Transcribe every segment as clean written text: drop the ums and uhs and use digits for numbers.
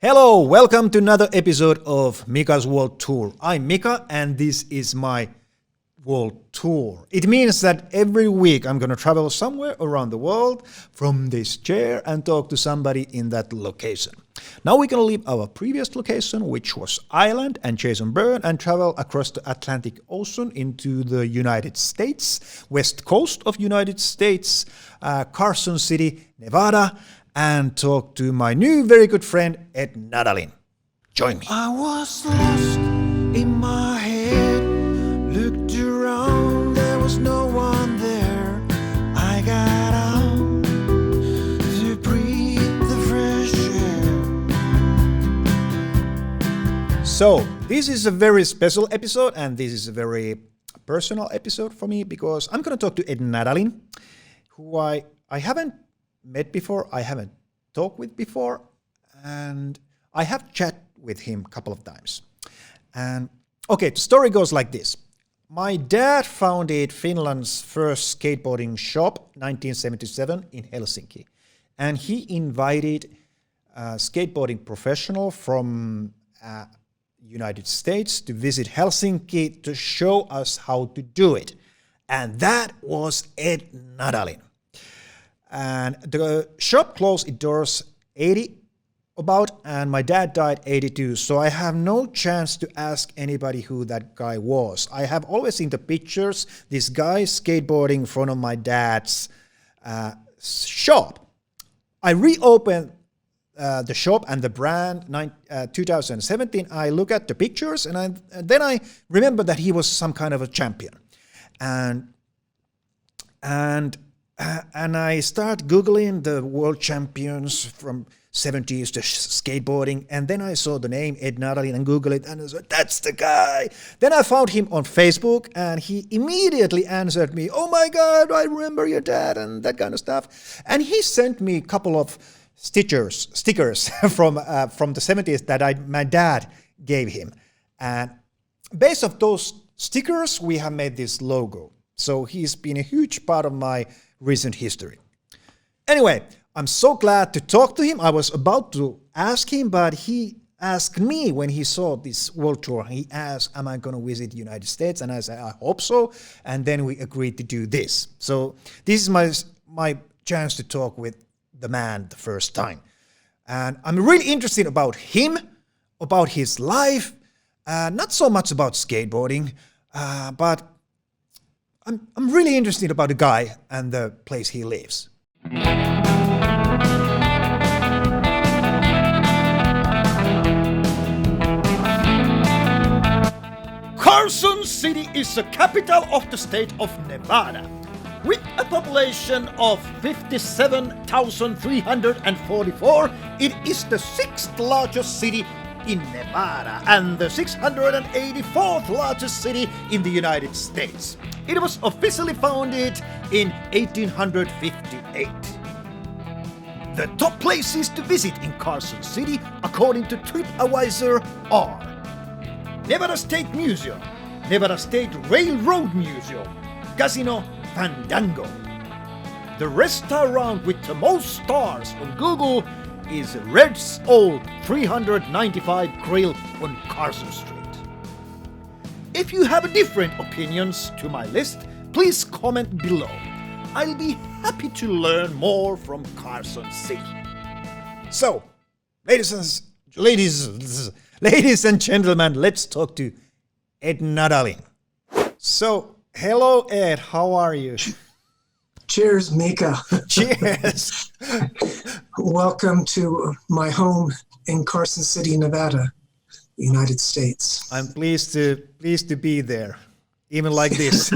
Hello, welcome to another episode of Mika's World Tour. I'm Mika and this is my world tour. It means that every week I'm going to travel somewhere around the world from this chair and talk to somebody in that location. Now we're going to leave our previous location, which was Ireland and Jason Byrne, and travel across the Atlantic Ocean into the United States, west coast of United States, Carson City, Nevada, and talk to my new very good friend, Ed Nadalin. Join me. I was lost in my head, looked around, there was no one there. I got out to breathe the fresh air. So, this is a very special episode, and this is a very personal episode for me because I'm going to talk to Ed Nadalin, who I haven't met before, I haven't talked with before, and I have chat with him a couple of times. And okay, the story goes like this. My dad founded Finland's first skateboarding shop, 1977, in Helsinki. And he invited a skateboarding professional from United States to visit Helsinki to show us how to do it. And that was Ed Nadalin. And the shop closed its doors 80 about, and my dad died 82. So I have no chance to ask anybody who that guy was. I have always seen the pictures, this guy skateboarding in front of my dad's shop. I reopened the shop and the brand 2017. I look at the pictures and then I remember that he was some kind of a champion. And I start Googling the world champions from 70s to skateboarding. And then I saw the name Ed Natalin and Google it. And I said, that's the guy. Then I found him on Facebook and he immediately answered me. Oh my God, I remember your dad and that kind of stuff. And he sent me a couple of stickers from the 70s that my dad gave him. And based on those stickers, we have made this logo. So he's been a huge part of my recent history. Anyway, I'm so glad to talk to him. I was about to ask him, but he asked me when he saw this world tour. He asked, am I going to visit the United States? And I said, I hope so. And then we agreed to do this. So this is my chance to talk with the man the first time. And I'm really interested about him, about his life, not so much about skateboarding, but I'm really interested about the guy and the place he lives. Carson City is the capital of the state of Nevada. With a population of 57,344, it is the 6th largest city in Nevada and the 684th largest city in the United States. It was officially founded in 1858. The top places to visit in Carson City, according to TripAdvisor, are Nevada State Museum, Nevada State Railroad Museum, Casino Fandango. The restaurant with the most stars on Google is Red's Old 395 Grill on Carson Street. If you have different opinions to my list, please comment below. I'll be happy to learn more from Carson City. So, ladies and gentlemen, let's talk to Ed Nadalin. So, hello Ed, how are you? Cheers, Mika. Cheers. Welcome to my home in Carson City, Nevada, United States. I'm pleased to be there, even like this.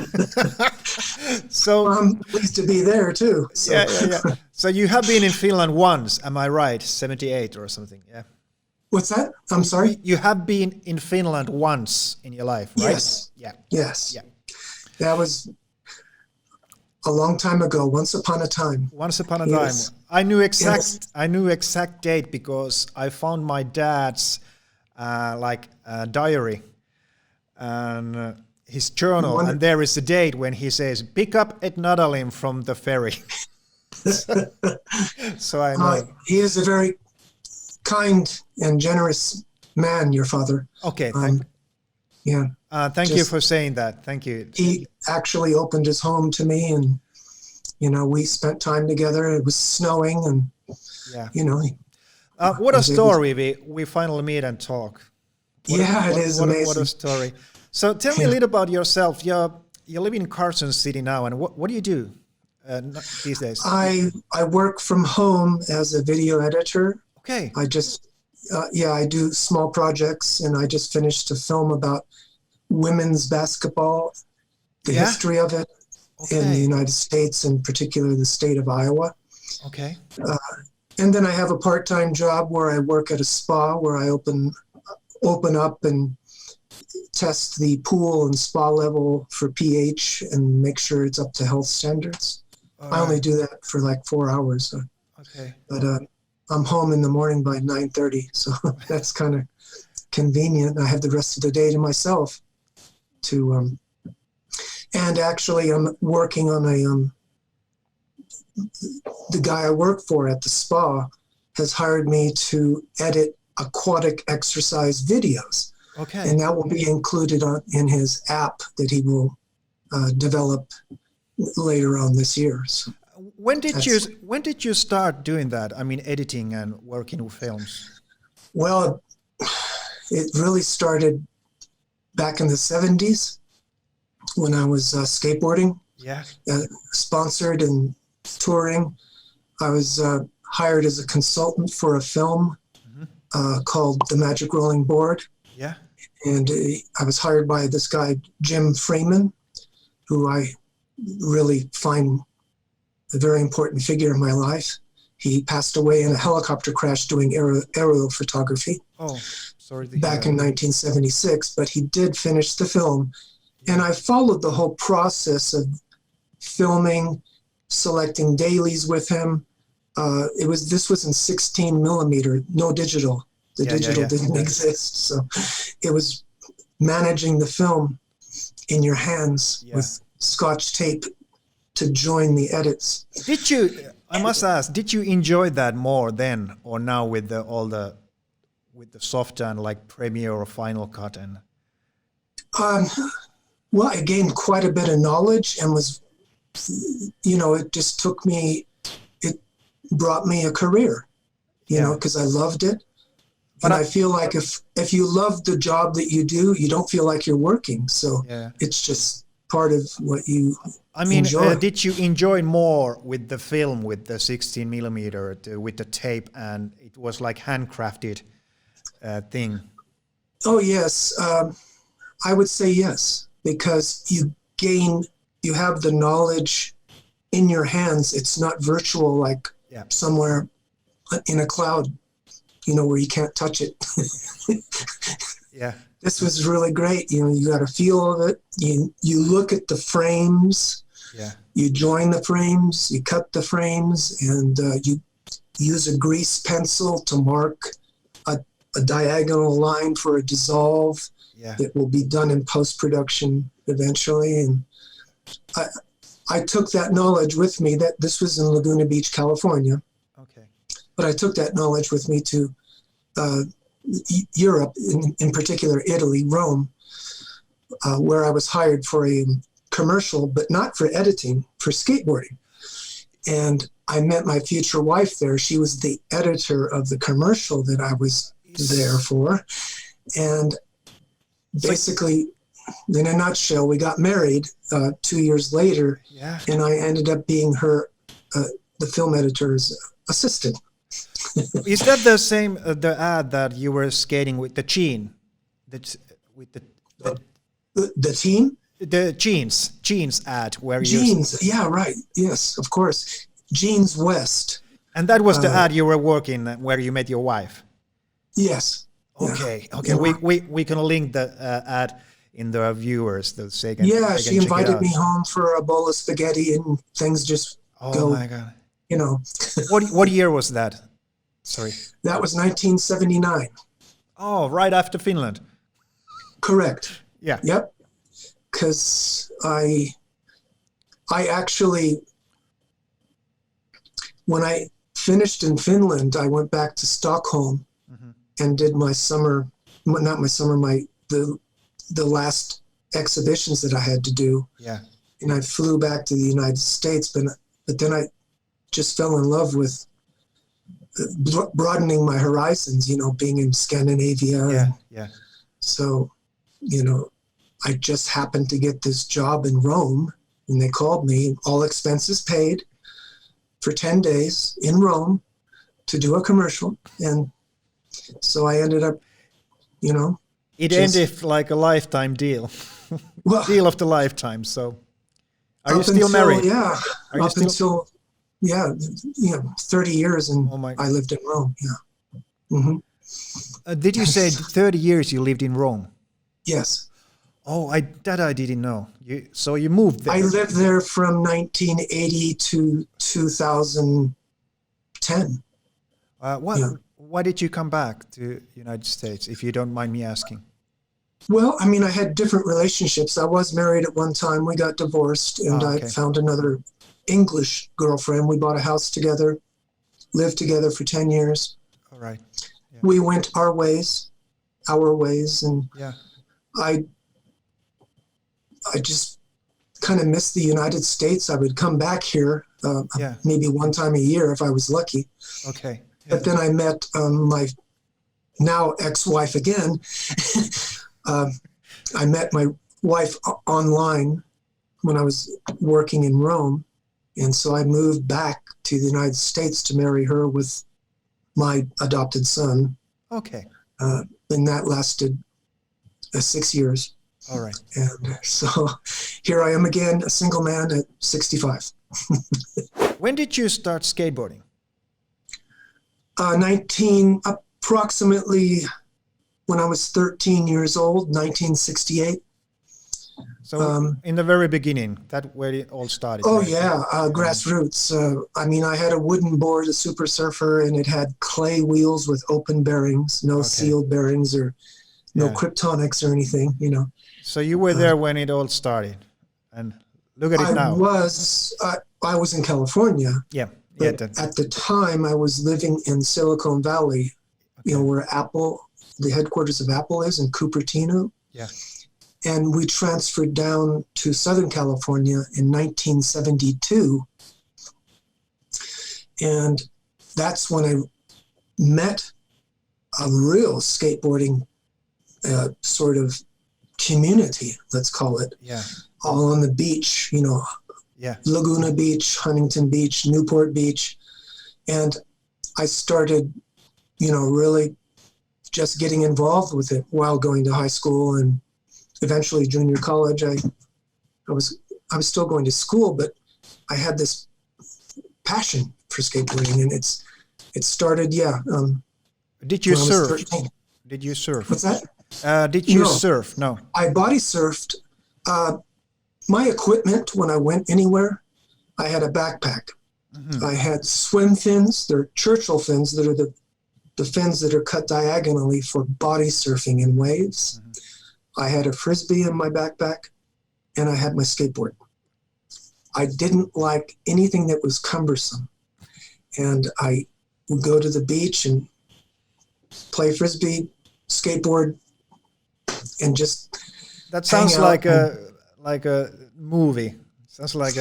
So I'm pleased to be there too. So. Yeah. So you have been in Finland once, am I right? 78 or something, yeah. What's that? I'm sorry? You have been in Finland once in your life, right? Yes. Yeah. Yes. Yeah. That was a long time ago, once upon a time. Once upon a Yes. time. I knew exact date because I found my dad's diary and his journal, and there is a date when he says, pick up Ed Nadalin from the ferry. So I know. He is a very kind and generous man, your father. Okay, Yeah. thank you for saying that. Thank you. He actually opened his home to me, and we spent time together. It was snowing, and Yeah. he What a was able to- story we finally meet and talk. What it is what amazing. a story. So tell me a little about yourself. You live in Carson City now, and what do you do these days? I work from home as a video editor. Okay. I just I do small projects, and I just finished a film about women's basketball, the history of it in the United States, in particular the state of Iowa. Okay. And then I have a part-time job where I work at a spa where I open up and test the pool and spa level for pH and make sure it's up to health standards. I only do that for like 4 hours. Okay. But I'm home in the morning by 9:30, so that's kind of convenient. I have the rest of the day to myself. And actually, I'm working on the guy I work for at the spa has hired me to edit aquatic exercise videos. Okay. And that will be included in his app that he will develop later on this year. So when did you start doing that? I mean, editing and working with films. Well, it really started back in the 70s when I was skateboarding. Yeah. Sponsored and touring. I was hired as a consultant for a film called The Magic Rolling Board. Yeah. And I was hired by this guy, Jim Freeman, who I really find a very important figure in my life. He passed away in a helicopter crash doing aerial photography. Oh, sorry to hear back that. in 1976, but he did finish the film. And I followed the whole process of filming, selecting dailies with him. This was in 16 millimeter, no digital. The digital didn't exist. So it was managing the film in your hands with Scotch tape to join the edits. I must ask, did you enjoy that more then or now with the soft and like Premiere or Final Cut? And well, I gained quite a bit of knowledge and was, it just it brought me a career, because I loved it. And I feel like if you love the job that you do, you don't feel like you're working. So it's just part of what you enjoy. Did you enjoy more with the film, with the 16 millimeter, with the tape, and it was like handcrafted thing? Oh, yes. I would say yes, because you have the knowledge in your hands. It's not virtual like somewhere in a cloud, where you can't touch it. Yeah. This was really great. You got a feel of it. You look at the frames. Yeah. You join the frames, you cut the frames, and you use a grease pencil to mark a diagonal line for a dissolve. Yeah. That will be done in post-production eventually. And I took that knowledge with me. That this was in Laguna Beach, California. Okay. But I took that knowledge with me to Europe, in particular Italy, Rome, where I was hired for a commercial, but not for editing, for skateboarding. And I met my future wife there. She was the editor of the commercial that I was there for. And basically, in a nutshell, we got married 2 years later, and I ended up being the film editor's assistant. Is that the same, the ad that you were skating with the jean? The team? The jeans ad where Jeans, yeah, right. Yes, of course. Jeans West. And that was the ad you were working where you met your wife? Yes. Okay, yeah. okay. We can link the ad in the viewers. She invited me home for a bowl of spaghetti and things just go. Oh my God. What year was that? Sorry. That was 1979. Oh, right after Finland. Correct. Yeah. Yep. Because I actually, when I finished in Finland, I went back to Stockholm and did my summer, not my summer, the last exhibitions that I had to do. Yeah. And I flew back to the United States, but then I just fell in love with broadening my horizons, being in Scandinavia. Yeah. Yeah. So, I just happened to get this job in Rome, and they called me, all expenses paid, for 10 days in Rome to do a commercial. And so I ended up, It just- ended like a lifetime deal. well, Deal of the lifetime. So are you up still until, married? Yeah, Are you up still- until, 30 years, and Oh my- I lived in Rome. Yeah. Hmm. Did you say 30 years you lived in Rome? Yes. Oh, I didn't know. So you moved there. I lived there from 1980 to 2010. Yeah. Why did you come back to United States, if you don't mind me asking? Well, I had different relationships. I was married at one time. We got divorced, and okay. I found another English girlfriend. We bought a house together, lived together for 10 years. All right. We went our ways, and Yeah. I just kind of missed the United States. I would come back here maybe one time a year if I was lucky. Okay. Yeah. But then I met my now ex-wife again. I met my wife online when I was working in Rome. And so I moved back to the United States to marry her with my adopted son. Okay. And that lasted 6 years. All right. And so here I am again, a single man at 65. When did you start skateboarding? Approximately when I was 13 years old, 1968. So in the very beginning, that where it all started. Oh, right? yeah, grassroots. I had a wooden board, a Super Surfer, and it had clay wheels with open bearings, no sealed bearings or no kryptonics or anything, So you were there when it all started, and look at it now. I was in California. Yeah. But at the time, I was living in Silicon Valley, where Apple, the headquarters of Apple is in Cupertino. Yeah. And we transferred down to Southern California in 1972. And that's when I met a real skateboarding sort of community, let's call it. Yeah. All on the beach, Laguna Beach, Huntington Beach, Newport Beach. And I started, really just getting involved with it while going to high school and eventually junior college. I was still going to school, but I had this passion for skateboarding, and it started, Did you when I was surf? 13. Did you surf? What's that? Did you No. surf? No. I body surfed. My equipment, when I went anywhere, I had a backpack. Mm-hmm. I had swim fins. They're Churchill fins that are the fins that are cut diagonally for body surfing in waves. Mm-hmm. I had a Frisbee in my backpack, and I had my skateboard. I didn't like anything that was cumbersome. And I would go to the beach and play Frisbee, skateboard, and just That sounds hang out like a movie. Sounds like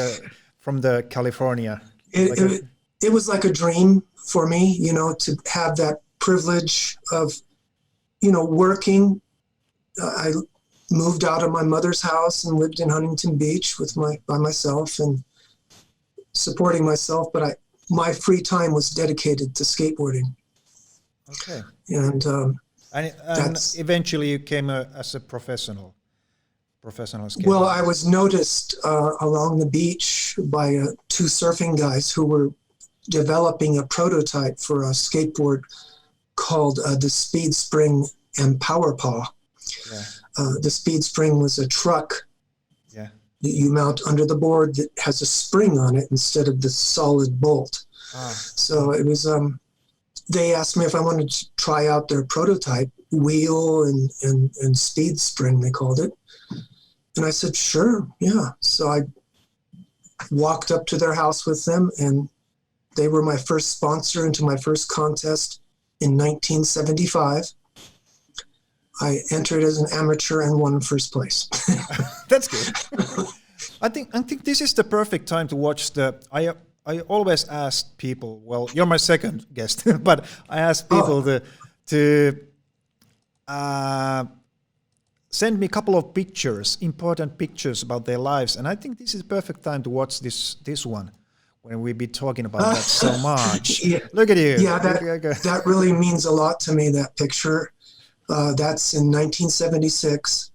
from the California. It was like a dream for me, to have that privilege of, working. I moved out of my mother's house and lived in Huntington Beach by myself and supporting myself. But my free time was dedicated to skateboarding. Okay. And and eventually you came as a professional skateboarder. Well, I was noticed along the beach by two surfing guys who were developing a prototype for a skateboard called the Speed Spring and Power Paw. Yeah. The Speed Spring was a truck Yeah. that you mount under the board that has a spring on it instead of the solid bolt. So it was, they asked me if I wanted to try out their prototype, wheel and speed spring, they called it. And I said, sure, yeah. So I walked up to their house with them, and they were my first sponsor into my first contest in 1975. I entered as an amateur and won first place. That's good. I think this is the perfect time to watch the. I always ask people. Well, you're my second guest, but I ask people to send me a couple of pictures, important pictures about their lives, and I think this is the perfect time to watch this one when we be talking about that so much. Yeah, Look at you. yeah, that really means a lot to me. That picture. That's in 1976.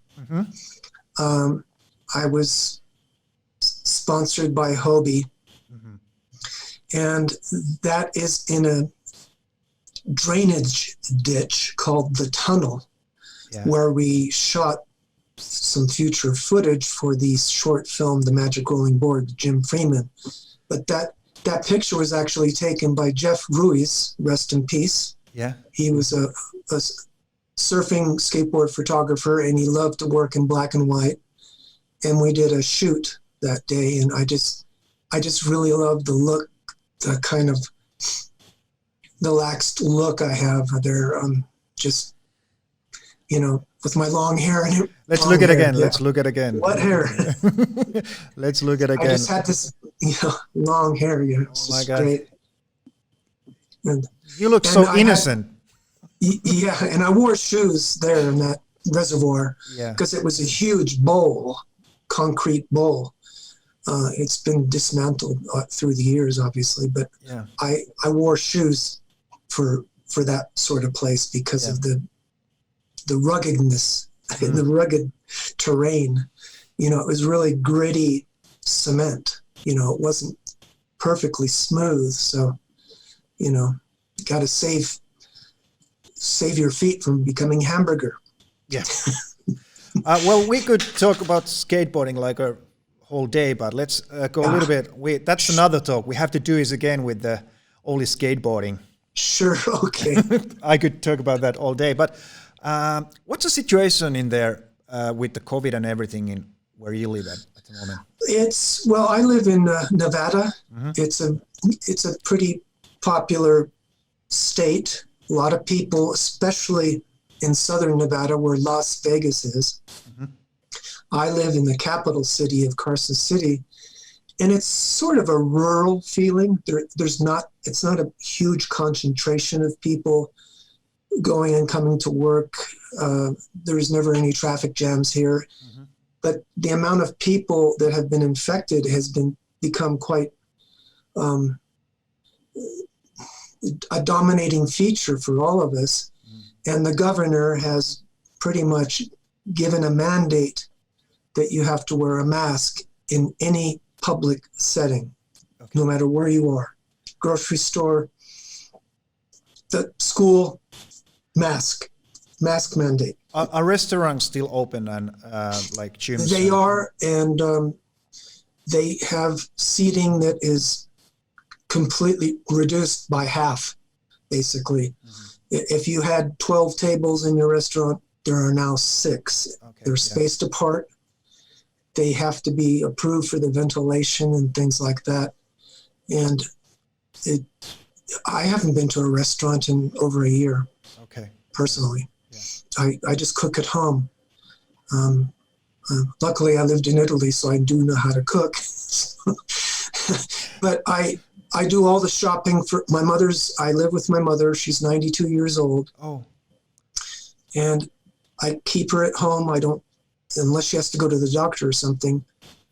I was sponsored by Hobie, and that is in a drainage ditch called the Tunnel, where we shot some future footage for the short film, The Magic Rolling Board, Jim Freeman. But that picture was actually taken by Jeff Ruiz, rest in peace. Yeah. He was a surfing skateboard photographer, and he loved to work in black and white. And we did a shoot that day, and I just really loved the look, the kind of relaxed look I have there. Just, with my long hair. And Let's look at it again. Yeah. Let's look at it again. What hair? Let's look at it again. I just had this, long hair. Oh my God. Great. And, you look so innocent. Yeah, and I wore shoes there in that reservoir because it was a huge bowl, concrete bowl. It's been dismantled through the years, obviously, but I wore shoes for that sort of place because of the ruggedness, the rugged terrain. It was really gritty cement. It wasn't perfectly smooth, so got to save your feet from becoming hamburger. Yeah. Well, we could talk about skateboarding like a whole day, but let's go a little bit. That's another talk. We have to do this again with the only skateboarding. Sure. Okay. I could talk about that all day, but what's the situation in there with the COVID and everything in where you live at the moment? I live in Nevada. It's a pretty popular state. A lot of people, especially in southern Nevada where Las Vegas is. I live in the capital city of Carson City, and it's sort of a rural feeling. It's not a huge concentration of people going and coming to work. There's never any traffic jams here. But the amount of people that have been infected has become quite a dominating feature for all of us. And the governor has pretty much given a mandate that you have to wear a mask in any public setting, no matter where you are. Grocery store, the school, mask mandate. Are restaurants still open and like gyms? They are, and they have seating that is completely reduced by half, basically. If you had 12 tables in your restaurant, there are now 6. They're spaced apart. They have to be approved for the ventilation and things like that. And I haven't been to a restaurant in over a year, personally. I just cook at home. Luckily, I lived in Italy, so I do know how to cook. But I do all the shopping for my mother's. I live with my mother. She's 92 years old. Oh. And I keep her at home. I don't, unless she has to go to the doctor or something.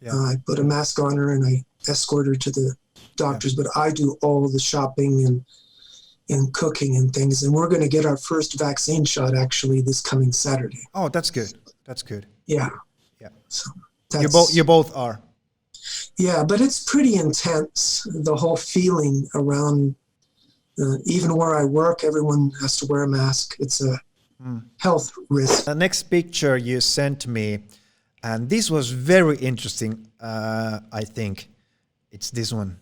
I put a mask on her and I escort her to the doctors. But I do all the shopping and cooking and things. And we're going to get our first vaccine shot actually this coming Saturday. Oh, that's good. That's good. Yeah. Yeah. So you both are. Yeah, but it's pretty intense, the whole feeling around, even where I work, everyone has to wear a mask. It's a health risk. The next picture you sent me, and this was very interesting, I think. It's this one.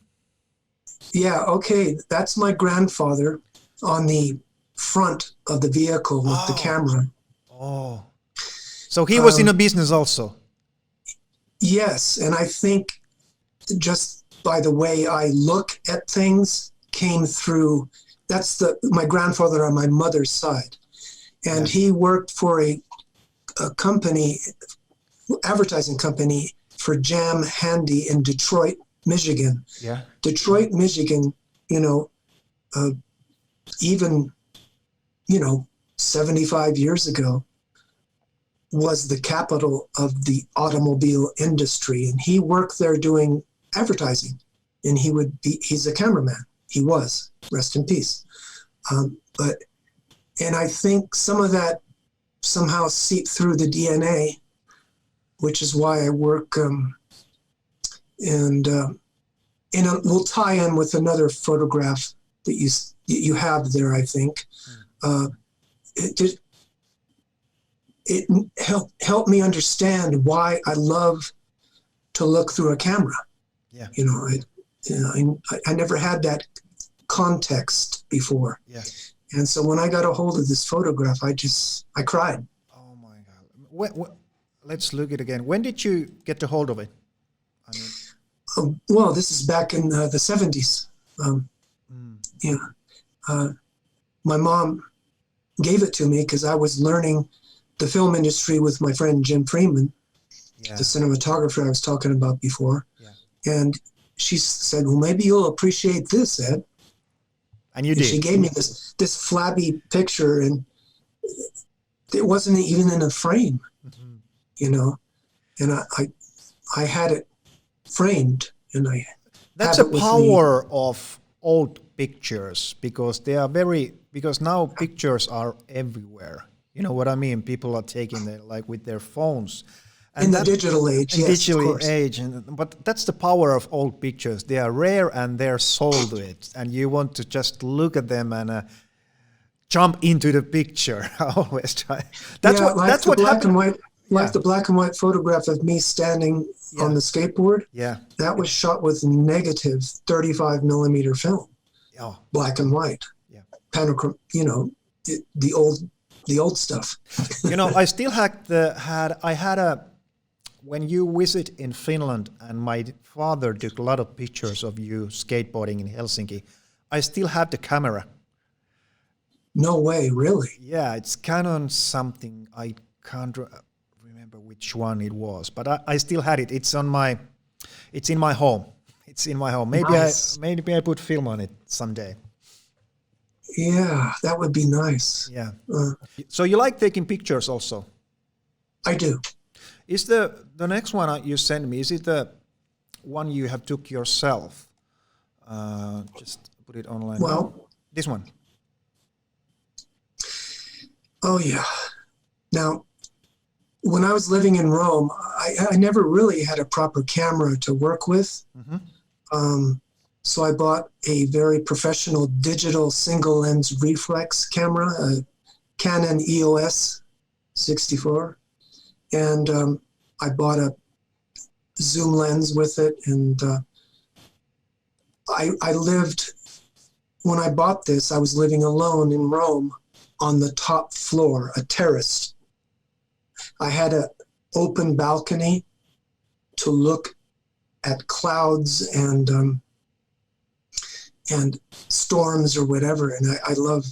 Yeah, okay. That's my grandfather on the front of the vehicle with the camera. Oh. So he was in a business also? Yes, and I think just by the way I look at things came through my grandfather on my mother's side. And he worked for a company, advertising company for Jam Handy in Detroit, Michigan. Yeah. Detroit, Michigan, even, 75 years ago, was the capital of the automobile industry. And he worked there doing advertising. And he's a cameraman. He was, rest in peace. And I think some of that somehow seeped through the DNA, which is why I work, we'll tie in with another photograph that you have there, I think. It helped me understand why I love to look through a camera. Yeah. I never had that context before. Yeah. And so when I got a hold of this photograph, I cried. Oh my God. Let's look at it again. When did you get a hold of it? Well, this is back in the 70s. My mom gave it to me because I was learning the film industry with my friend Jim Freeman, the cinematographer I was talking about before. Yeah. And she said, well, maybe you'll appreciate this, Ed. And you did. She gave me this flabby picture, and it wasn't even in a frame, and I had it framed, and That's a power of old pictures, because because now pictures are everywhere. You know what I mean? People are taking it with their phones. And in the digital age, yes, digital of course. age, but that's the power of old pictures. They are rare and they're sold to it, and you want to just look at them and jump into the picture. I always try. That's what happened. The black and white photograph of me standing on the skateboard. Yeah, that was shot with negative 35 millimeter film. Oh. Black and white. Yeah, the old stuff. I still had when you visit in Finland, and my father took a lot of pictures of you skateboarding in Helsinki, I still have the camera. No way, really? Yeah, it's Canon something. I can't remember which one it was, but I still had it. It's in my home. It's in my home. Maybe I put film on it someday. Yeah, that would be nice. Yeah. So you like taking pictures also? I do. Is the next one you send me, is it the one you have took yourself? Just put it online. Well, this one. Oh, yeah. Now, when I was living in Rome, I never really had a proper camera to work with. Mm-hmm. So I bought a very professional digital single lens reflex camera, a Canon EOS 64. And I bought a zoom lens with it. And I lived, when I bought this, I was living alone in Rome on the top floor, a terrace. I had an open balcony to look at clouds and storms or whatever. And I love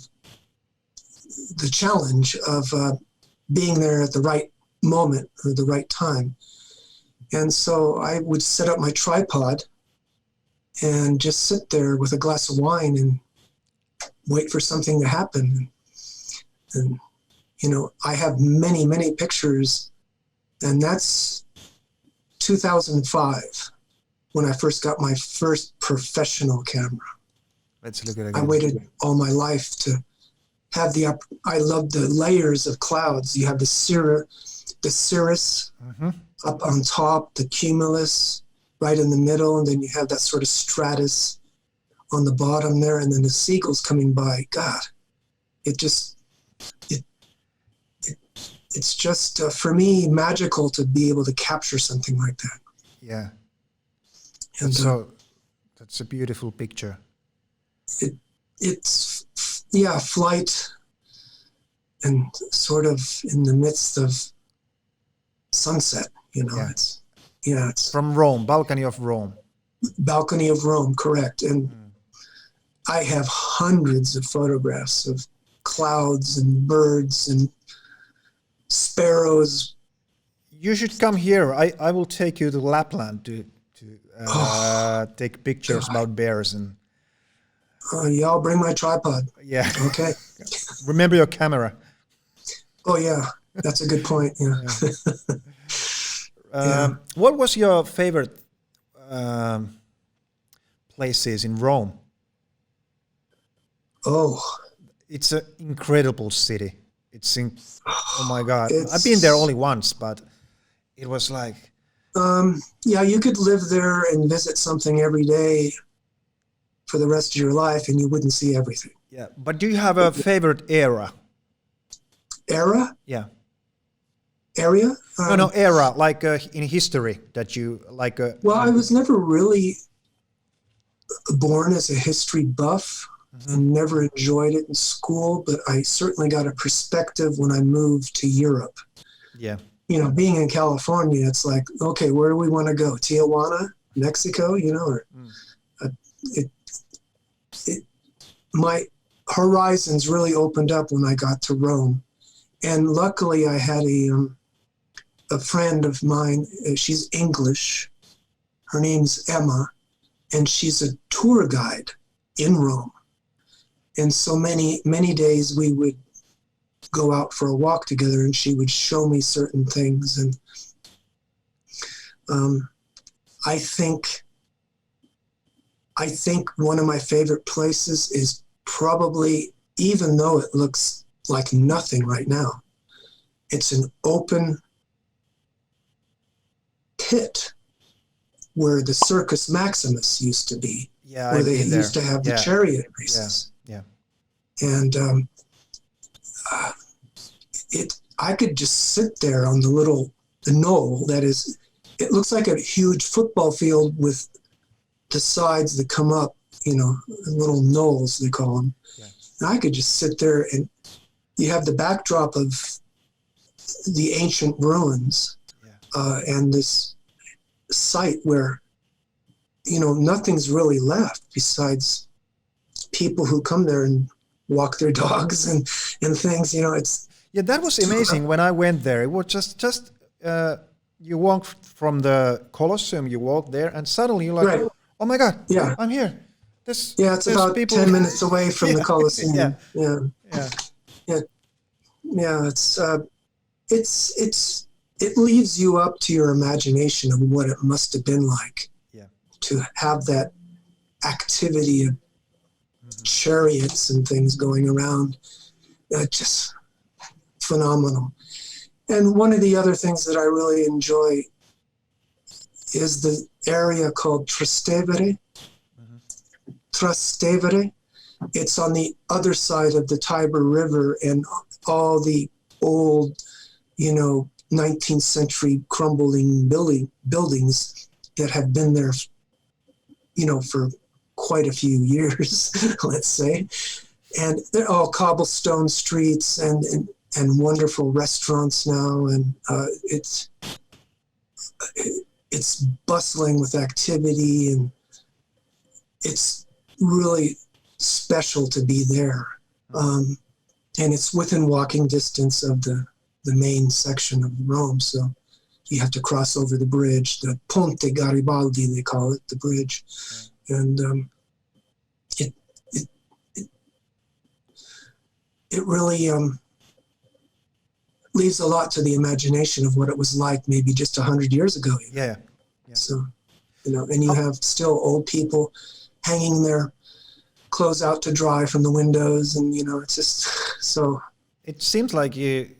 the challenge of being there at the right moment or the right time. And so I would set up my tripod and just sit there with a glass of wine and wait for something to happen. And I have many, many pictures, and that's 2005 when I first got my first professional camera. Let's look at it. I waited all my life to have I love the layers of clouds. You have the cirrus mm-hmm. up on top, the cumulus right in the middle, and then you have that sort of stratus on the bottom there, and then the seagulls coming by. God, it's just for me magical to be able to capture something like that. Yeah. And so that's a beautiful picture. It's flight and sort of in the midst of sunset, Yeah. It's from Rome, balcony of Rome. Balcony of Rome, correct. And I have hundreds of photographs of clouds and birds and sparrows. You should come here. I will take you to Lapland to take pictures about bears and. Yeah, I'll bring my tripod. Yeah. Okay. Remember your camera. Oh yeah, that's a good point. Yeah. What was your favorite places in Rome? Oh, It's an incredible city. Oh my God. I've been there only once, but it was like. yeah, you could live there and visit something every day for the rest of your life, and you wouldn't see everything. Yeah, but do you have a favorite era? Era? Yeah. Area? No, era, like in history that you like. Well, I was never really born as a history buff. And never enjoyed it in school, but I certainly got a perspective when I moved to Europe. Yeah. You know, being in California, it's like, okay, where do we want to go? Tijuana, Mexico, you know, or my horizons really opened up when I got to Rome. And luckily I had a friend of mine, she's English. Her name's Emma, and she's a tour guide in Rome. And so many days we would go out for a walk together, and she would show me certain things. And I think one of my favorite places is probably, even though it looks like nothing right now, it's an open pit where the Circus Maximus used to be, where they used to have the chariot races. Yeah. And I could just sit there on the knoll that is, it looks like a huge football field with the sides that come up, you know, little knolls they call them. Yeah. And I could just sit there, and you have the backdrop of the ancient ruins, and this site where, you know, nothing's really left besides people who come there and walk their dogs and things, you know. It's that was amazing when I went there. It was just you walk from the Colosseum, you walk there, and suddenly you're like, oh my God, I'm here. It's about people 10 minutes away from the Colosseum. It leaves you up to your imagination of what it must have been like to have that activity of chariots and things going around. Just phenomenal. And one of the other things that I really enjoy is the area called Trastevere. Trastevere. It's on the other side of the Tiber River, and all the old, you know, 19th century crumbling buildings that have been there, you know, for quite a few years, let's say. And they're all cobblestone streets and wonderful restaurants now. And it's bustling with activity, and it's really special to be there. And it's within walking distance of the main section of Rome. So you have to cross over the bridge, the Ponte Garibaldi, they call it, the bridge. And it really leaves a lot to the imagination of what it was like maybe just 100 years ago. Yeah. So, you know, and you have still old people hanging their clothes out to dry from the windows, and, you know, it's just so. It seems like you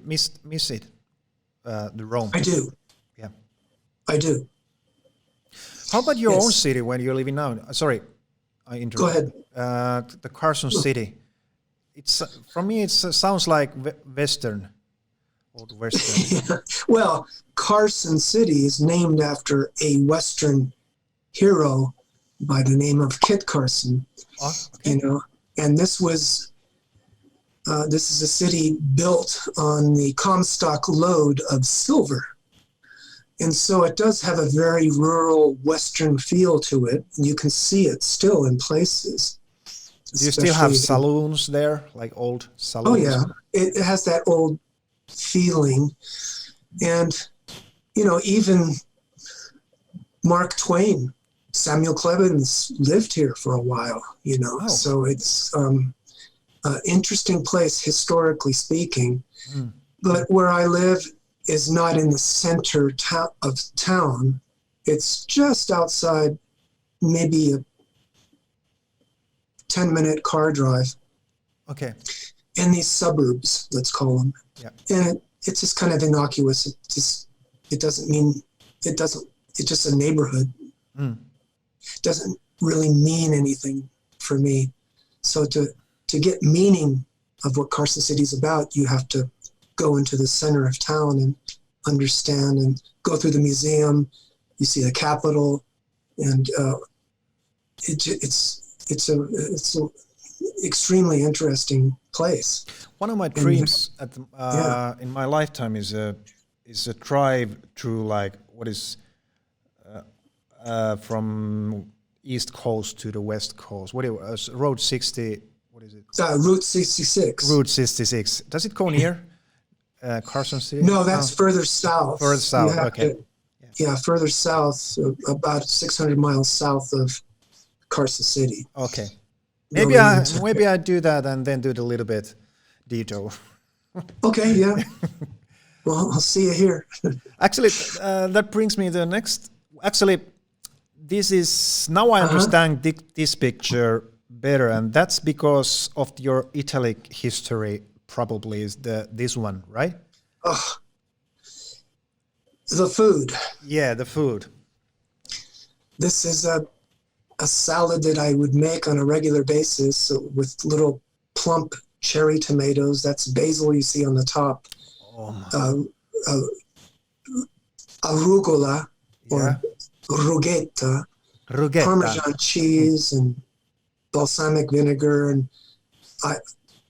miss it, the Rome. I do. Yeah. I do. How about your own city when you're living now? Sorry, I interrupted. Go ahead. The Carson City. It's for me. It sounds like Western, old Western. Well, Carson City is named after a Western hero by the name of Kit Carson. Oh, okay. You know, and this is a city built on the Comstock lode of silver. And so it does have a very rural Western feel to it. And you can see it still in places. Do you still have especially- saloons there, like old Oh, saloons? yeah. It has that old feeling. And, even Mark Twain, Samuel Clemens lived here for a while, Oh. So it's an interesting place, historically speaking. Mm. But where I live is not in the center of town. It's just outside, maybe a 10-minute car drive Okay. in these suburbs, let's call them. Yeah. And it's just kind of innocuous. It's just a neighborhood. Mm. It doesn't really mean anything for me. So to get meaning of what Carson City is about, you have to go into the center of town and understand and go through the museum. You see the Capitol, and it's a extremely interesting place. One of my dreams in my lifetime is a drive through from East Coast to the West Coast. Road 60? What is it? Route 66. Route 66. Does it go near Carson City? No, that's further south. Further south. Okay. Further south, about 600 miles south of Carson City. Okay. Going Maybe I do that and then do the little bit detour. Okay, yeah. Well, I'll see you here. Actually, that brings me to the next. Actually, this is now I understand this picture better, and that's because of your italic history. Probably is this one, right? The food. Yeah, the food. This is a salad that I would make on a regular basis with little plump cherry tomatoes. That's basil you see on the top. Oh my. Arugula or rughetta, Parmesan cheese and balsamic vinegar. And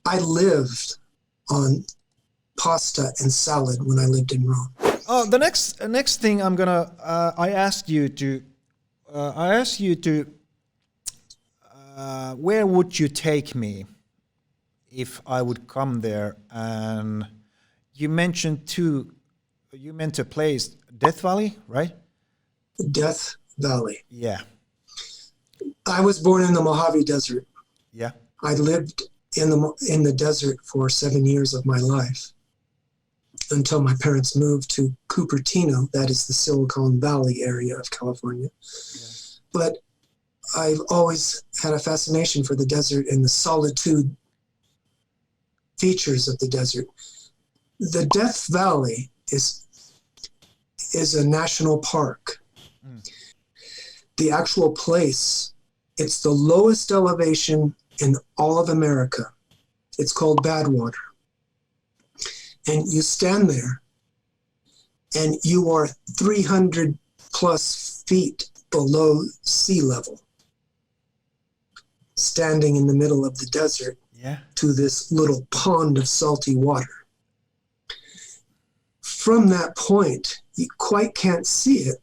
I lived on pasta and salad when I lived in Rome. Oh, the next thing I'm gonna I asked you to where would you take me if I would come there? And you mentioned a place, Death Valley, right? Death Valley. Yeah. I was born in the Mojave Desert. Yeah. I lived in the desert for 7 years of my life until my parents moved to Cupertino, that is the Silicon Valley area of California. Yeah. But I've always had a fascination for the desert and the solitude features of the desert. The Death Valley is a national park. The actual place, it's the lowest elevation in all of America. It's called Badwater. And you stand there and you are 300 plus feet below sea level, standing in the middle of the desert to this little pond of salty water. From that point, you quite can't see it,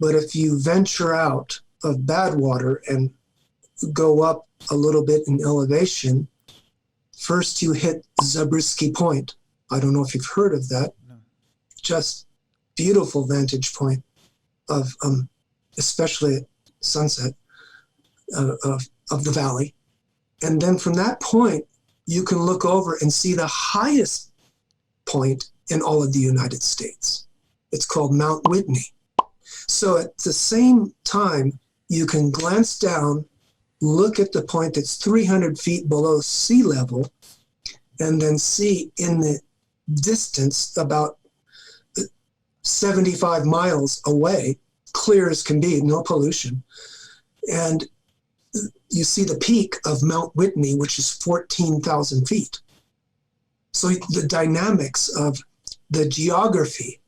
but if you venture out of Badwater and go up a little bit in elevation, first you hit Zabriskie Point. I don't know if you've heard of that. No. Just beautiful vantage point of, especially at sunset, of the valley. And then from that point, you can look over and see the highest point in all of the United States. It's called Mount Whitney. So at the same time, you can glance down, look at the point that's 300 feet below sea level, and then see in the distance about 75 miles away, clear as can be, no pollution. And you see the peak of Mount Whitney, which is 14,000 feet. So the dynamics of the geography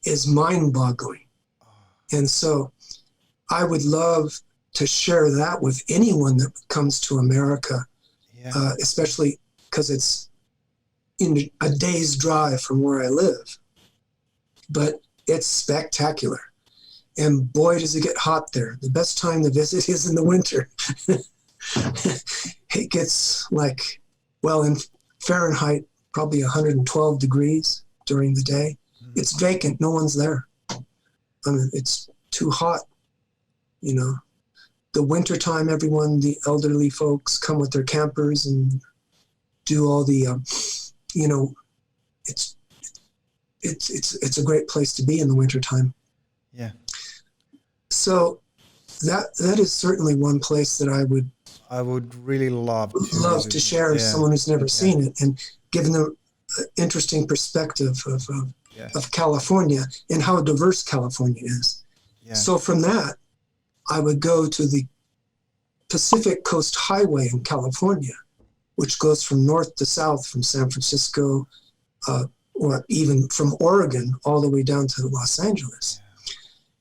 is mind-boggling. And so I would love to share that with anyone that comes to America, especially because it's in a day's drive from where I live. But It's spectacular. And boy, does it get hot there. The best time to visit is in the winter. It gets like, well, in Fahrenheit, probably 112 degrees during the day. It's vacant. No one's there. I mean, it's too hot, you know. The wintertime, everyone, the elderly folks come with their campers and do all the, you know, it's a great place to be in the wintertime. Yeah. So that is certainly one place that I would really love to share with someone who's never seen it, and give them an interesting perspective of California and how diverse California is. Yeah. So from that, I would go to the Pacific Coast Highway in California, which goes from north to south, from San Francisco, or even from Oregon all the way down to Los Angeles.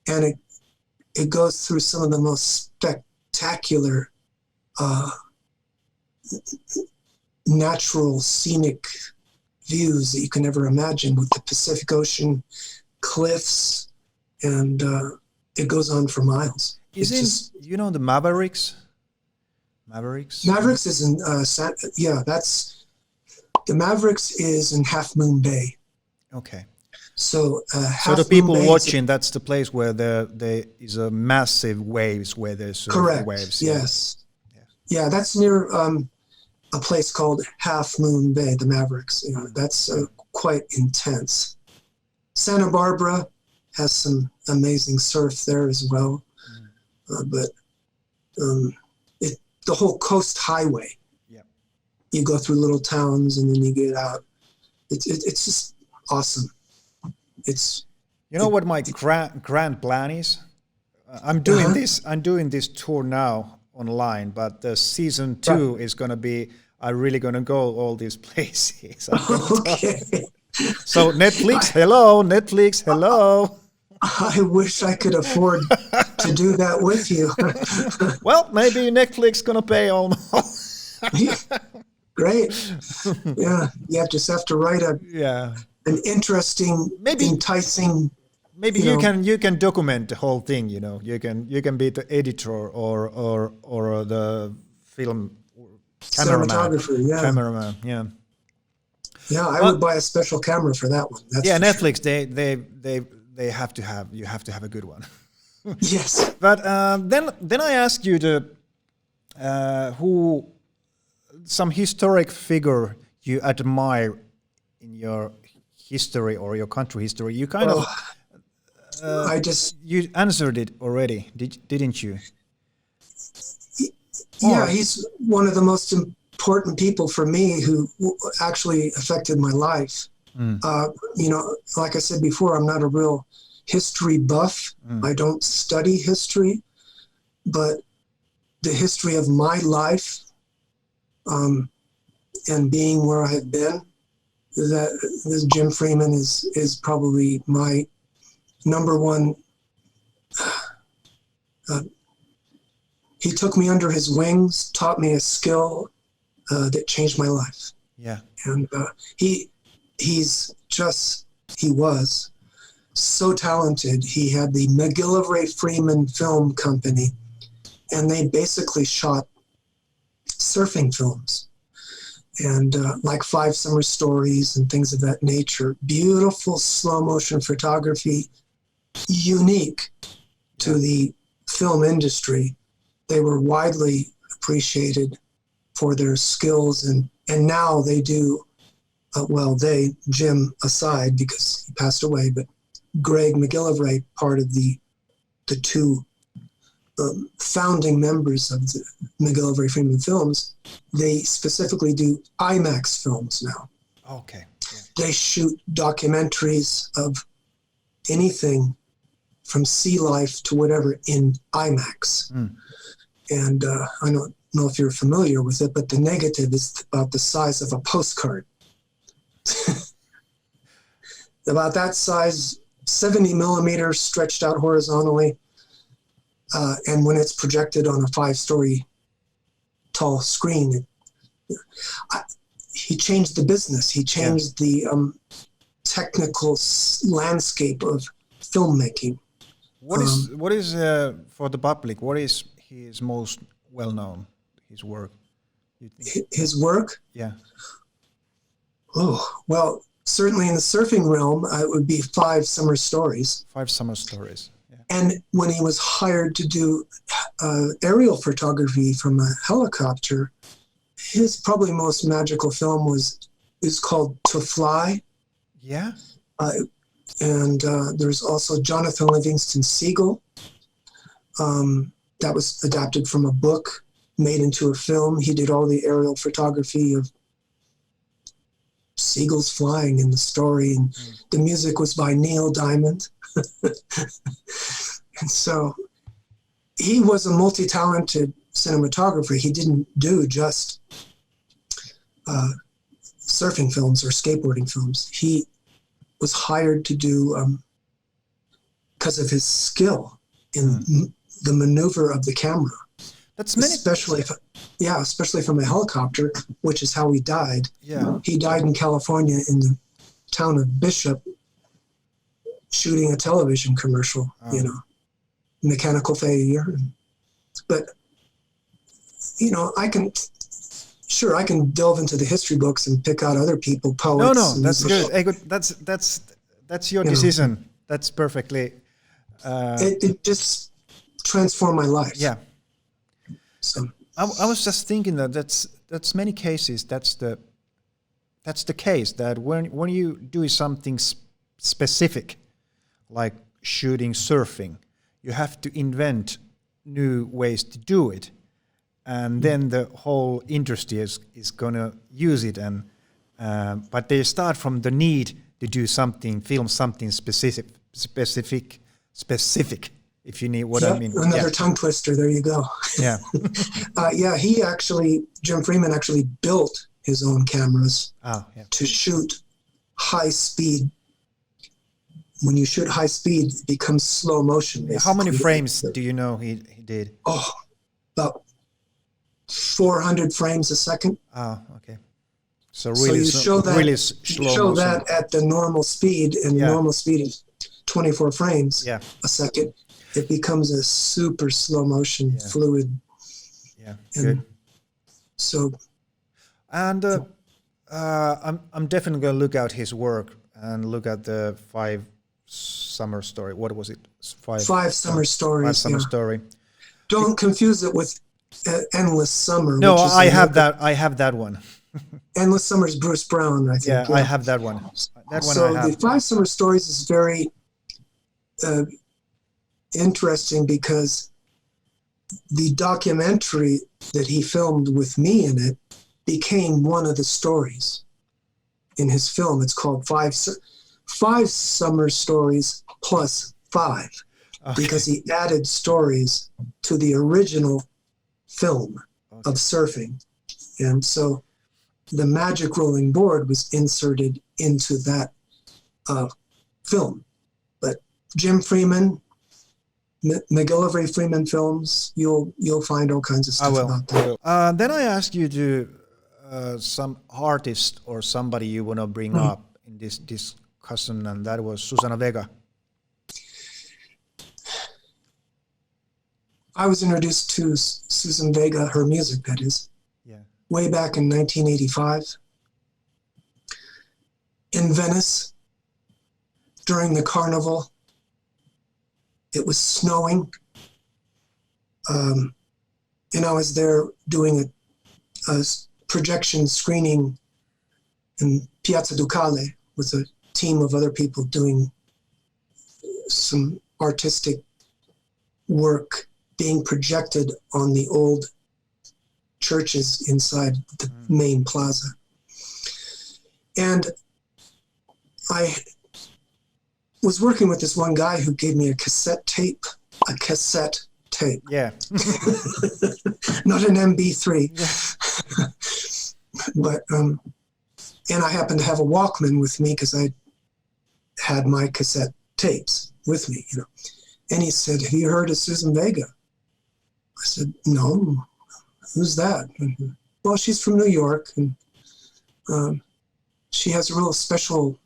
Yeah. And it goes through some of the most spectacular natural scenic views that you can ever imagine, with the Pacific Ocean, cliffs, and it goes on for miles. You know the Mavericks? Mavericks is in that's the Mavericks is in Half Moon Bay. Okay. So the people watching, that's the place where there is a massive waves where there's correct waves. Yes. Yeah, that's near a place called Half Moon Bay, the Mavericks. You know, that's quite intense. Santa Barbara has some amazing surf there as well. But the whole Coast Highway, you go through little towns and then you get out. It's just awesome. What my grand plan is? I'm doing this tour now online, but the season 2 is going to be, I'm really going to go all these places. Okay. So Netflix, hello. I wish I could afford to do that with you. Well, maybe Netflix going to pay almost. Great. Yeah, you just have to write an interesting, enticing. Maybe you can document the whole thing. You know, you can be the editor or the film cinematographer. Cameraman. Yeah. Yeah, I would buy a special camera for that one. That's Netflix. Sure. They have to have a good one. Yes. But then I ask you some historic figure you admire in your history or your country history. You kind of you answered it already, didn't you? Yeah, he's one of the most important people for me who actually affected my life. Like I said before, I'm not a real history buff. I don't study history, but the history of my life and being where I have been, that Jim Freeman is probably my number one. He took me under his wings, taught me a skill that changed my life. Yeah. And he was so talented. He had the McGillivray Freeman Film Company, and they basically shot surfing films and like 5 Summer Stories and things of that nature. Beautiful slow motion photography, unique to the film industry. They were widely appreciated for their skills, and now they do, Jim aside because he passed away, but Greg McGillivray, part of the 2 founding members of the McGillivray Freeman Films, they specifically do IMAX films now. Okay. Yeah. They shoot documentaries of anything from sea life to whatever in IMAX. And I don't know if you're familiar with it, but the negative is about the size of a postcard. About that size, 70 millimeters stretched out horizontally. And when it's projected on a 5-story tall screen, he changed the business. He changed the technical landscape of filmmaking. What is for the public? What is his most well known? His work. You think? His work? Yeah. Oh, well, certainly in the surfing realm, it would be 5 Summer Stories. 5 Summer Stories. Yeah. And when he was hired to do aerial photography from a helicopter, his probably most magical film is called To Fly. Yeah. And there's also Jonathan Livingston Seagull. That was adapted from a book, made into a film. He did all the aerial photography of seagulls flying in the story, and the music was by Neil Diamond. And so he was a multi-talented cinematographer. He didn't do just surfing films or skateboarding films. He was hired to do, because of his skill in the maneuver of the camera. That's many. Especially from a helicopter, which is how he died. Yeah. He died in California in the town of Bishop, shooting a television commercial, mechanical failure. But, I can delve into the history books and pick out other people, poets. No, that's good. Hey, good. That's your decision. That's perfectly. It just transformed my life. Yeah. So I was just thinking that's many cases. That's the case that when you do something specific, like shooting surfing, you have to invent new ways to do it, and then the whole industry is gonna use it. And but they start from the need to do something, film something specific. If you need what I mean. Another tongue twister. There you go. Yeah. Jim Freeman actually built his own cameras to shoot high speed. When you shoot high speed, it becomes slow motion. Basically. How many frames do you know he did? Oh, about 400 frames a second. Oh, okay. So really, slow motion. That at the normal speed, and the normal speed is 24 frames a second. It becomes a super slow motion fluid. Yeah, and good. So, and I'm definitely gonna look out his work and look at the 5 Summer Story. What was it? 5 Summer Stories. 5 Summer Story. Don't confuse it with Endless Summer. No, I have that. I have that one. Endless Summer's Bruce Brown, I think. Yeah, I have that one. That one so I have. The 5 Summer Stories is very interesting because the documentary that he filmed with me in it became one of the stories in his film. It's called Five Summer Stories plus 5, because he added stories to the original film of surfing. And so the magic rolling board was inserted into that film. But Jim Freeman, McGillivray Freeman films, you'll find all kinds of stuff about that. Then I asked you to some artist or somebody you want to bring up in this discussion, and that was Suzanne Vega. I was introduced to Suzanne Vega, her music, that is, way back in 1985 in Venice during the carnival. It was snowing, and I was there doing a projection screening in Piazza Ducale with a team of other people doing some artistic work being projected on the old churches inside the main plaza. And I was working with this one guy who gave me a cassette tape. Yeah. Not an MB3. Yeah. But, and I happened to have a Walkman with me because I had my cassette tapes with me, And he said, "Have you heard of Suzanne Vega?" I said, "No. Who's that?" "Well, she's from New York, and she has a real special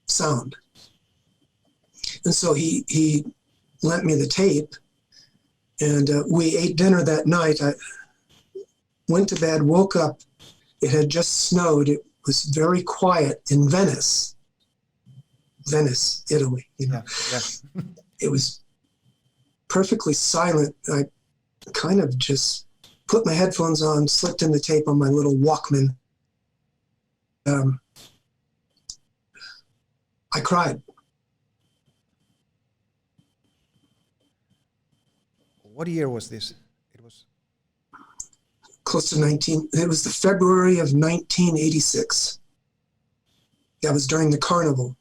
sound." And so he lent me the tape, and we ate dinner that night. I went to bed, woke up. It had just snowed. It was very quiet in Venice, Italy. You know, Yeah. it was perfectly silent. I kind of just put my headphones on, slipped in the tape on my little Walkman. I cried. What year was this? It was Close to 19. It was the February of 1986. That was during the carnival,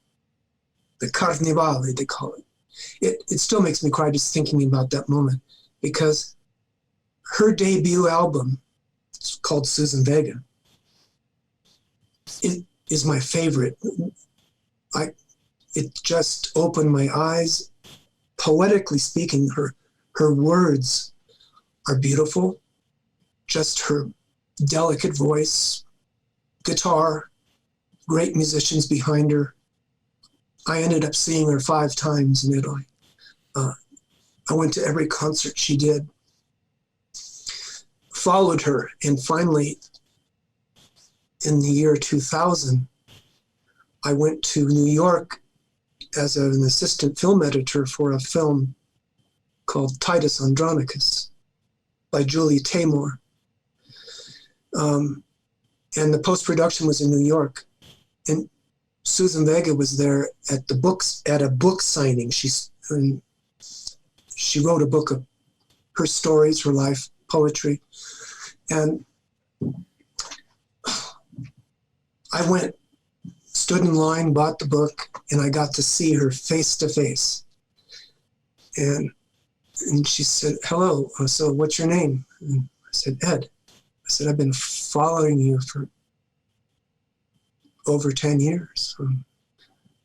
the Carnivale, they call it. It still makes me cry just thinking about that moment, because her debut album, it's called Suzanne Vega, it is my favorite. It just opened my eyes. Poetically speaking, her words are beautiful. Just her delicate voice, guitar, great musicians behind her. I ended up seeing her 5 times in Italy. I went to every concert she did, followed her, and finally, in the year 2000, I went to New York as an assistant film editor for a film called Titus Andronicus by Julie Taymor. And the post-production was in New York. And Suzanne Vega was there at a book signing. She wrote a book of her stories, her life, poetry. And I went, stood in line, bought the book, and I got to see her face to face. And she said, "Hello, so what's your name?" And I said, "Ed." I said, "I've been following you for over 10 years.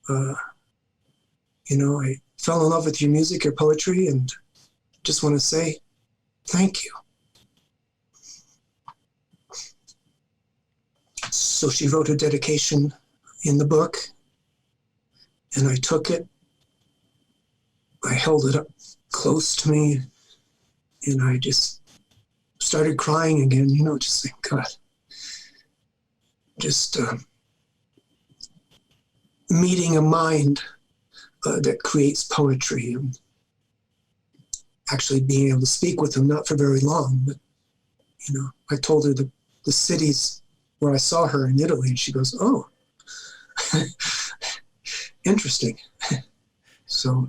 I fell in love with your music, your poetry, and just want to say thank you." So she wrote a dedication in the book, and I took it. I held it up close to me, and I just started crying again, just like, God, just meeting a mind that creates poetry, and actually being able to speak with them, not for very long, but, I told her the cities where I saw her in Italy, and she goes, "Oh, interesting." So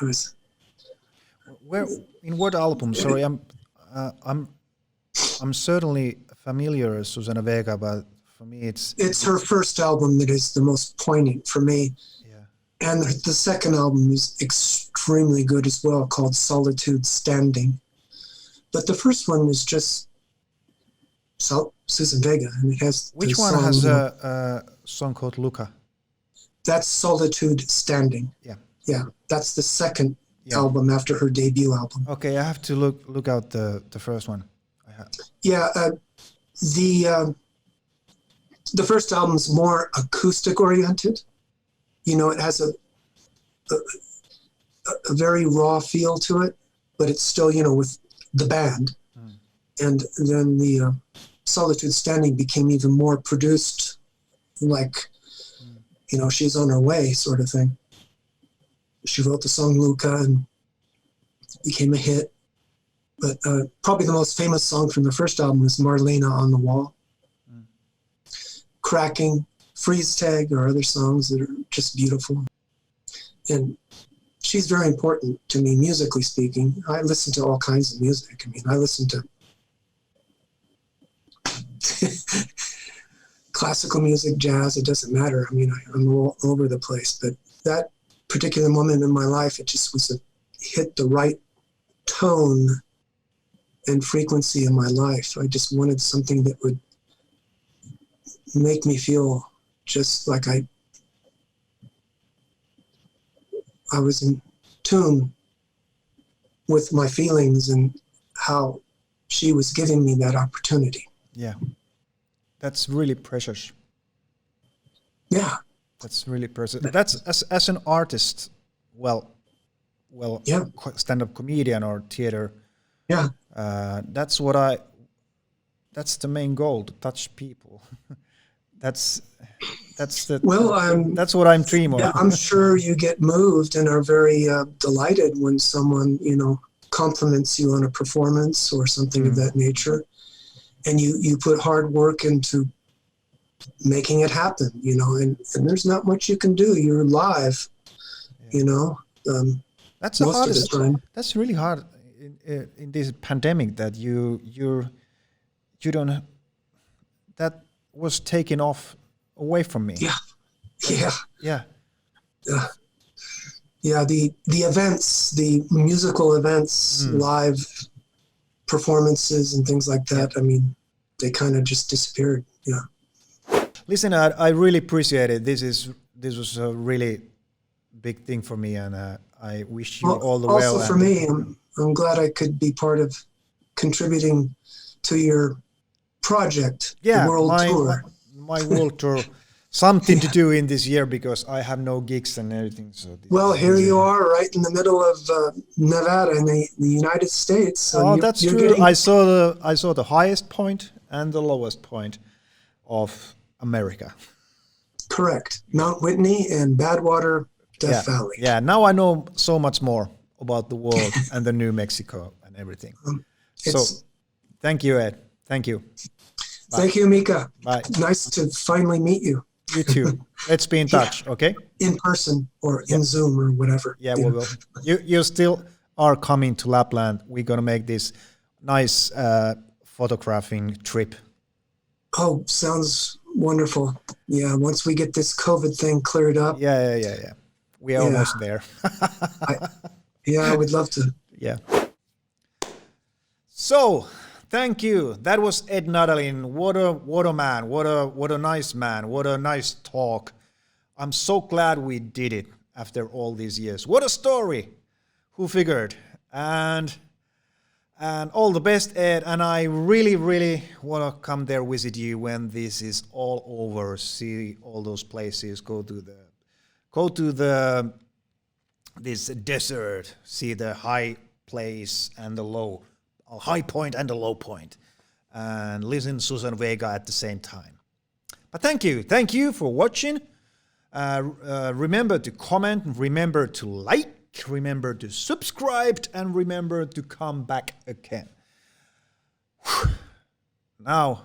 I was... where in what album? Sorry, I'm certainly familiar with Suzanne Vega, but for me It's her first album that is the most poignant for me. Yeah. And the second album is extremely good as well, called Solitude Standing. But the first one is just Suzanne Vega, and it has Which the one song, has a song called Luca? That's Solitude Standing. Yeah. Yeah, that's the second album after her debut album. Okay, I have to look out the first one. Yeah, the first album's more acoustic oriented. It has a very raw feel to it, but it's still, with the band. And then the Solitude Standing became even more produced, like, she's on her way sort of thing. She wrote the song Luca and became a hit. But probably the most famous song from the first album is Marlena on the Wall. Cracking, Freeze Tag, or other songs that are just beautiful. And she's very important to me, musically speaking. I listen to all kinds of music. I listen to classical music, jazz, it doesn't matter. I'm all over the place. But that particular moment in my life, it just hit the right tone and frequency in my life. I just wanted something that would make me feel just like I was in tune with my feelings and how she was giving me that opportunity. Yeah. That's really precious. Yeah. That's really personal. That's as an artist, well, Yeah. stand-up comedian or theater. Yeah. That's the main goal, to touch people. that's Well, that's what I'm dreaming yeah, of. I'm sure you get moved and are very delighted when someone, compliments you on a performance or something of that nature. And you put hard work into making it happen, and there's not much you can do. You're live, That's the most of the hardest. time. That's really hard in this pandemic that you don't that was taken off away from me. Yeah. Yeah. Yeah. Yeah. Yeah, the events, the musical events, live performances and things like that, I mean, they kind of just disappeared. Yeah. Listen, I really appreciate it. This was a really big thing for me, and I wish you all the well. Also for me, I'm glad I could be part of contributing to your project, the world tour. My world tour. Something to do in this year because I have no gigs and everything. So here you are, right in the middle of Nevada in the United States. So that's true. I saw the highest point and the lowest point of America. Correct, Mount Whitney and Badwater, Death Valley. Yeah, now I know so much more about the world and the New Mexico and everything. So, thank you, Ed. Thank you. Bye. Thank you, Mika. Bye. Nice to finally meet you. You too. Let's be in touch, okay? In person or in Zoom or whatever. Yeah, we will. You still are coming to Lapland. We're going to make this nice photographing trip. Oh, sounds wonderful. Yeah, once we get this COVID thing cleared up. Yeah. We're almost there. I would love to. Yeah. So, thank you. That was Ed Nadalin. What a man. What a nice man. What a nice talk. I'm so glad we did it after all these years. What a story. Who figured? And all the best, Ed. And I really, really want to come there, visit you when this is all over. See all those places. Go to this desert. See the high place and the low. A high point and a low point, and listen Suzanne Vega at the same time. But thank you for watching. Remember to comment, remember to like, remember to subscribe, and remember to come back again. Now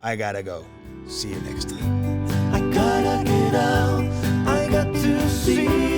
I gotta go. See you next time. I gotta get out, I got to see